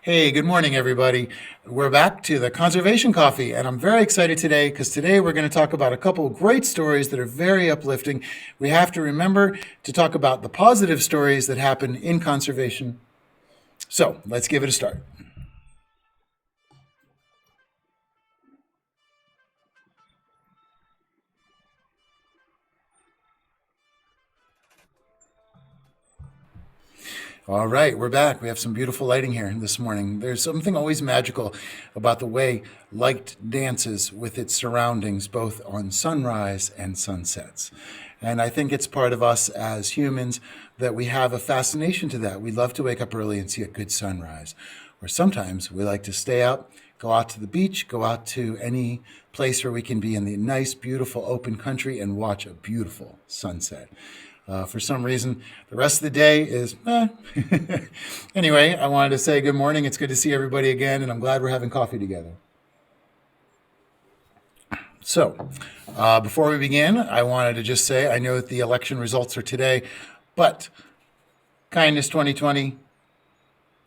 Hey, good morning, everybody. We're back to the conservation coffee, and I'm very excited today because today we're going to talk about a couple of great stories that are very uplifting. We have to remember to talk about the positive stories that happen in conservation. So let's give it a start. All right, we're back. We have some beautiful lighting here this morning. There's something always magical about the way light dances with its surroundings, both on sunrise and sunsets. And I think it's part of us as humans that we have a fascination to that. We love to wake up early and see a good sunrise. Or sometimes we like to stay out, go out to the beach, go out to any place where we can be in the nice, beautiful, open country and watch a beautiful sunset. For some reason, the rest of the day is Anyway, I wanted to say good morning. It's good to see everybody again, and I'm glad we're having coffee together. So, before we begin, I wanted to just say I know that the election results are today, but Kindness 2020,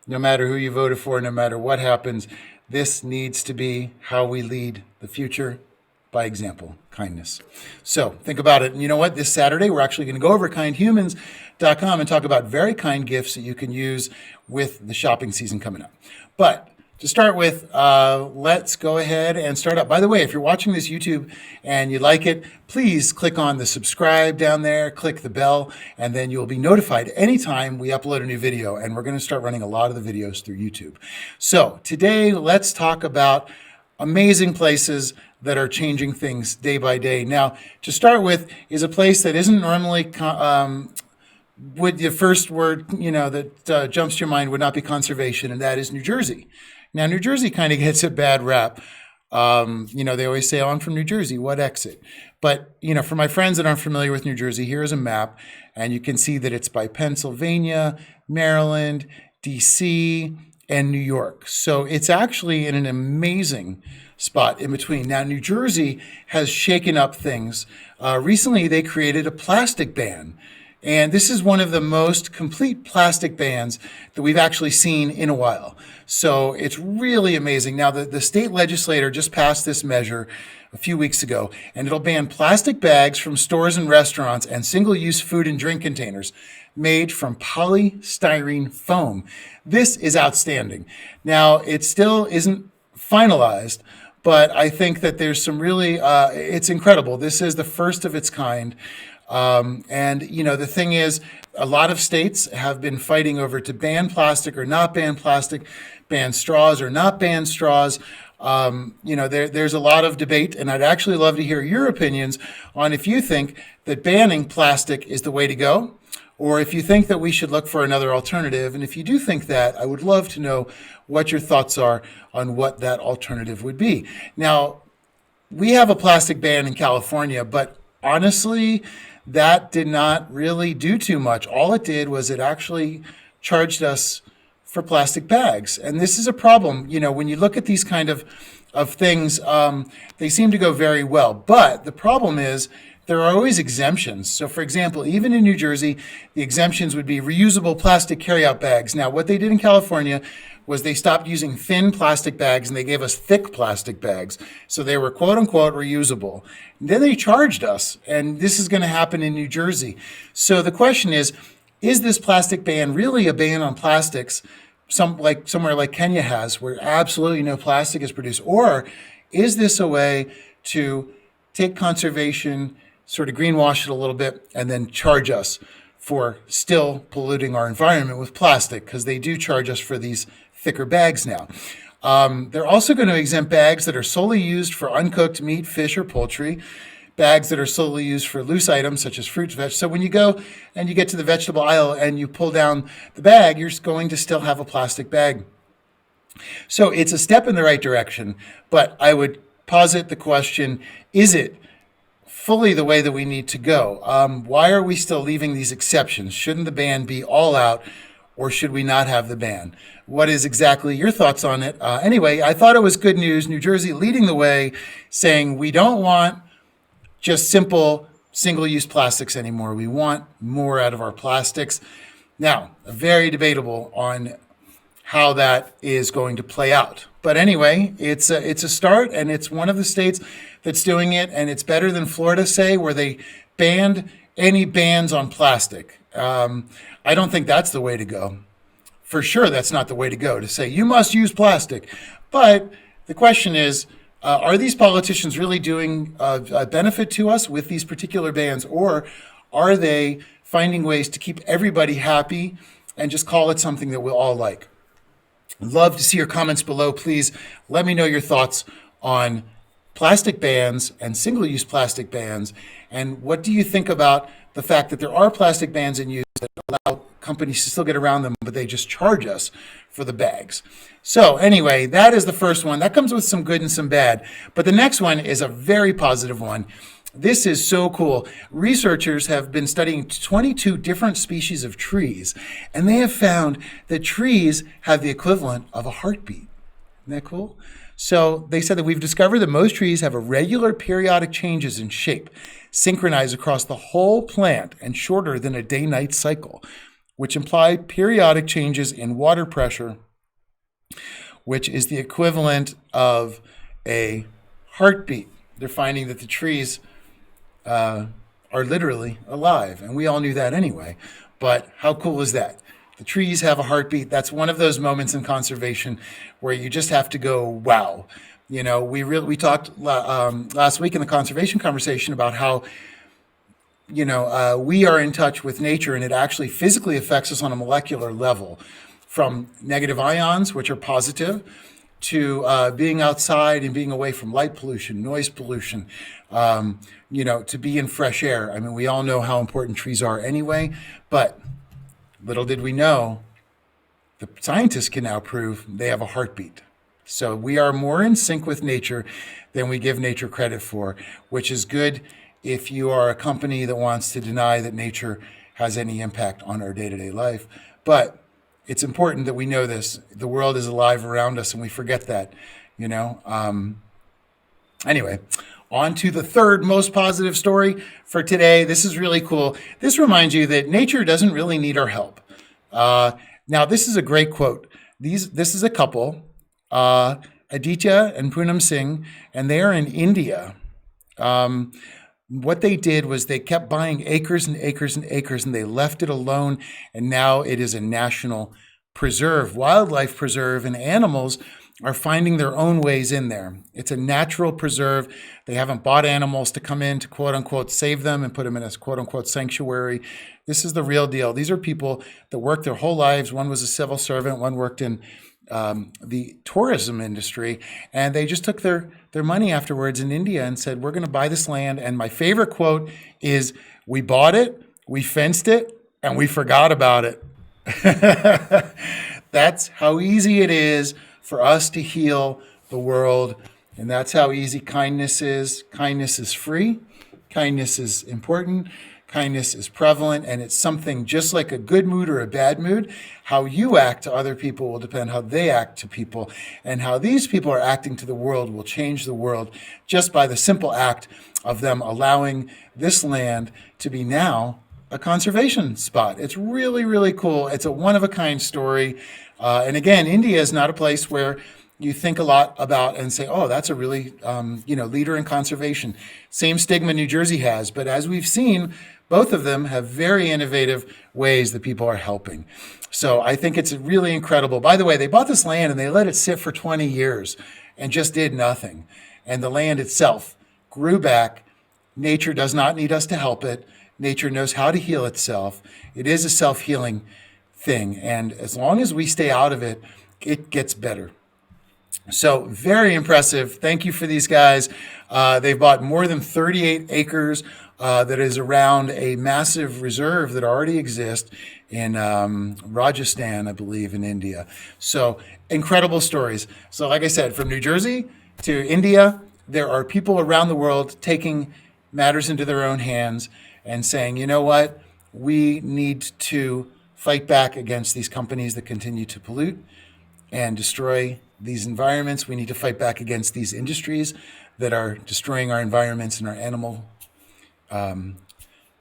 no matter who you voted for, no matter what happens, this needs to be how we lead the future by example, kindness. So think about it. And you know what? This Saturday, we're actually going to go over kindhumans.com and talk about very kind gifts that you can use with the shopping season coming up. But to start with, let's go ahead and start up. By the way, if you're watching this YouTube and you like it, please click on the subscribe down there, click the bell, and then you'll be notified anytime we upload a new video. And we're going to start running a lot of the videos through YouTube. So today, let's talk about amazing places that are changing things day by day. Now, to start with, is a place that isn't normally would the first word that jumps to your mind would not be conservation, and that is New Jersey. Now, New Jersey kind of gets a bad rap. They always say, "Oh, I'm from New Jersey. What exit?" But for my friends that aren't familiar with New Jersey, here is a map, and you can see that it's by Pennsylvania, Maryland, D.C., and New York. So it's actually in an amazing spot in between. Now, New Jersey has shaken up things. Recently, they created a plastic ban. And this is one of the most complete plastic bans that we've actually seen in a while. So it's really amazing. Now, the state legislator just passed this measure a few weeks ago, and it'll ban plastic bags from stores and restaurants and single-use food and drink containers made from polystyrene foam. This is outstanding. Now, it still isn't finalized, but I think that there's some really, it's incredible. This is the first of its kind. The thing is, a lot of states have been fighting over to ban plastic or not ban plastic, ban straws or not ban straws. There's a lot of debate, and I'd actually love to hear your opinions on if you think that banning plastic is the way to go, or if you think that we should look for another alternative. And if you do think that, I would love to know what your thoughts are on what that alternative would be. Now, we have a plastic ban in California, but honestly, that did not really do too much. All it did was it actually charged us for plastic bags. And this is a problem. When you look at these kind of things, they seem to go very well. But the problem is there are always exemptions. So for example, even in New Jersey, the exemptions would be reusable plastic carryout bags. Now, what they did in California was they stopped using thin plastic bags and they gave us thick plastic bags. So they were quote unquote reusable. And then they charged us, and this is going to happen in New Jersey. So the question is this plastic ban really a ban on plastics, somewhere like Kenya has, where absolutely no plastic is produced? Or is this a way to take conservation, sort of greenwash it a little bit, and then charge us for still polluting our environment with plastic? Because they do charge us for these thicker bags now. They're also going to exempt bags that are solely used for uncooked meat, fish, or poultry, bags that are solely used for loose items such as fruits, veg. So when you go and you get to the vegetable aisle and you pull down the bag, you're going to still have a plastic bag. So it's a step in the right direction, but I would posit the question, is it fully the way that we need to go? Why are we still leaving these exceptions? Shouldn't the ban be all out, or should we not have the ban? What is exactly your thoughts on it? Anyway, I thought it was good news. New Jersey leading the way, saying we don't want just simple single-use plastics anymore. We want more out of our plastics. Now, very debatable on how that is going to play out. But anyway, it's a start, and it's one of the states that's doing it, and it's better than Florida, say, where they banned any bans on plastic. I don't think that's the way to go. For sure, that's not the way to go, to say you must use plastic. But the question is, are these politicians really doing a benefit to us with these particular bans, or are they finding ways to keep everybody happy and just call it something that we'll all like? I'd love to see your comments below. Please let me know your thoughts on plastic bans and single-use plastic bans, and what do you think about the fact that there are plastic bans in use that allow companies to still get around them, but they just charge us for the bags. So anyway, that is the first one. That comes with some good and some bad. But the next one is a very positive one. This is so cool. Researchers have been studying 22 different species of trees, and they have found that trees have the equivalent of a heartbeat. Isn't that cool? So they said that we've discovered that most trees have irregular periodic changes in shape, synchronized across the whole plant and shorter than a day-night cycle, which imply periodic changes in water pressure, which is the equivalent of a heartbeat. They're finding that the trees are literally alive, and we all knew that anyway. But how cool is that? The trees have a heartbeat. That's one of those moments in conservation where you just have to go, wow. You know, we talked last week in the conservation conversation about how, we are in touch with nature, and it actually physically affects us on a molecular level, from negative ions, which are positive, to being outside and being away from light pollution, noise pollution, to be in fresh air. I mean, we all know how important trees are anyway, but little did we know, the scientists can now prove they have a heartbeat. So we are more in sync with nature than we give nature credit for, which is good if you are a company that wants to deny that nature has any impact on our day-to-day life. But it's important that we know this. The world is alive around us, and we forget that, Anyway, on to the third most positive story for today. This is really cool. This reminds you that nature doesn't really need our help. Now, this is a great quote. This is a couple, Aditya and Poonam Singh, and they are in India. What they did was they kept buying acres and acres and acres, and they left it alone, and now it is a national preserve, wildlife preserve, and animals are finding their own ways in there. It's a natural preserve. They haven't bought animals to come in to quote-unquote save them and put them in a quote-unquote sanctuary. This is the real deal. These are people that worked their whole lives. One was a civil servant, one worked in the tourism industry, and they just took their money afterwards in India and said, we're going to buy this land. And my favorite quote is, we bought it, we fenced it, and we forgot about it. That's how easy it is for us to heal the world, and that's how easy kindness is. Kindness is free, kindness is important, kindness is prevalent, and it's something just like a good mood or a bad mood. How you act to other people will depend how they act to people, and how these people are acting to the world will change the world just by the simple act of them allowing this land to be now a conservation spot. It's really, really cool. It's a one-of-a-kind story. And again, India is not a place where you think a lot about and say, oh, that's a really, leader in conservation. Same stigma New Jersey has. But as we've seen, both of them have very innovative ways that people are helping. So I think it's really incredible. By the way, they bought this land and they let it sit for 20 years and just did nothing. And the land itself grew back. Nature does not need us to help it. Nature knows how to heal itself. It is a self-healing thing. And as long as we stay out of it, it gets better. So very impressive. Thank you for these guys. They've bought more than 38 acres that is around a massive reserve that already exists in Rajasthan, I believe, in India. So incredible stories. So like I said, from New Jersey to India, there are people around the world taking matters into their own hands and saying, you know what, we need to fight back against these companies that continue to pollute and destroy these environments. We need to fight back against these industries that are destroying our environments and our animal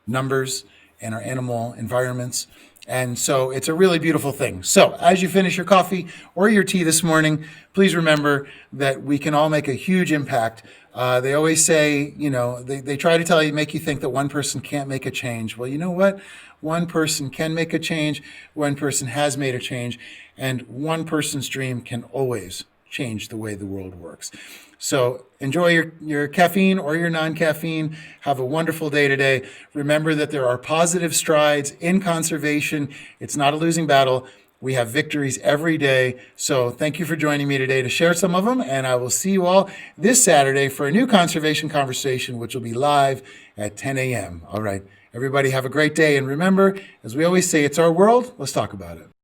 numbers and our animal environments. And so it's a really beautiful thing. So as you finish your coffee or your tea this morning, please remember that we can all make a huge impact. They always say, they try to tell you, make you think that one person can't make a change. Well, you know what? One person can make a change. One person has made a change. And one person's dream can always change the way the world works. So enjoy your caffeine or your non-caffeine. Have a wonderful day today. Remember that there are positive strides in conservation. It's not a losing battle. We have victories every day. So thank you for joining me today to share some of them. And I will see you all this Saturday for a new conservation conversation, which will be live at 10 a.m. All right. Everybody have a great day. And remember, as we always say, it's our world. Let's talk about it.